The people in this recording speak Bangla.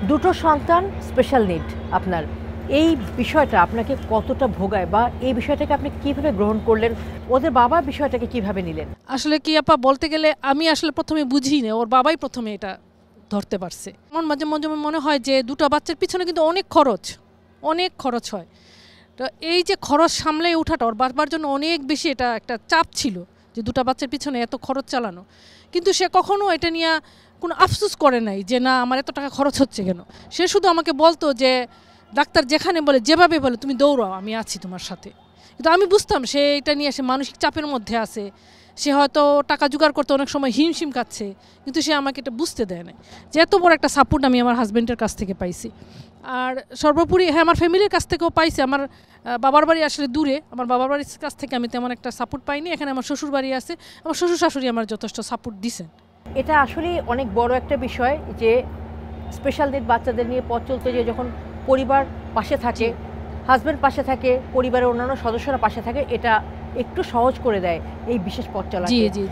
দুটো সন্তান, স্পেশাল নিড আপনার, এই বিষয়টা আপনাকে কতটা ভোগায় বা এই বিষয়টাকে আপনি কিভাবে গ্রহণ করলেন? ওদের বাবা বিষয়টাকে কিভাবে নিলেন? আসলে কি আপা, বলতে গেলে আমি আসলে প্রথমে বুঝি না, ওর বাবাই প্রথমে এটা ধরতে পারছে। আমার মাঝে মাঝে মনে হয় যে দুটো বাচ্চার পিছনে কিন্তু অনেক খরচ হয়। তো এই যে খরচ সামলে ওঠাটা ওর বাবার জন্য অনেক বেশি এটা একটা চাপ ছিল, যে দুটো বাচ্চার পিছনে এত খরচ চালানো। কিন্তু সে কখনো এটা নিয়ে কোনো আফসোস করে নাই যে না আমার এত টাকা খরচ হচ্ছে কেন। সে শুধু আমাকে বলতো যে ডাক্তার যেখানে বলে, যেভাবে বলে তুমি দৌড়াও, আমি আছি তোমার সাথে। কিন্তু আমি বুঝতাম সে এটা নিয়ে সে মানসিক চাপের মধ্যে আছে, সে হয়তো টাকা জোগাড় করতে অনেক সময় হিমশিম খাচ্ছে, কিন্তু সে আমাকে এটা বুঝতে দেয় না যে এত বড় একটা সাপোর্ট আমি আমার হাজব্যান্ডের কাছ থেকে পাইছি। আর সর্বোপরি হ্যাঁ, আমার ফ্যামিলির কাছ থেকেও পাইছি। আমার বাবার বাড়ি আসলে দূরে, আমার বাবার বাড়ির কাছ থেকে আমি তেমন একটা সাপোর্ট পাইনি। এখানে আমার শ্বশুর বাড়ি আছে, আমার শ্বশুর শাশুড়ি আমার যথেষ্ট সাপোর্ট দিছেন। এটা আসলে অনেক বড় একটা বিষয় যে স্পেশাল নিড বাচ্চাদের নিয়ে পথ চলতে যে যখন পরিবার পাশে থাকে, হাজব্যান্ড পাশে থাকে, পরিবারের অন্যান্য সদস্যরা পাশে থাকে, এটা একটু সহজ করে দেয় এই বিশেষ পথ জি চলাকে। জি জি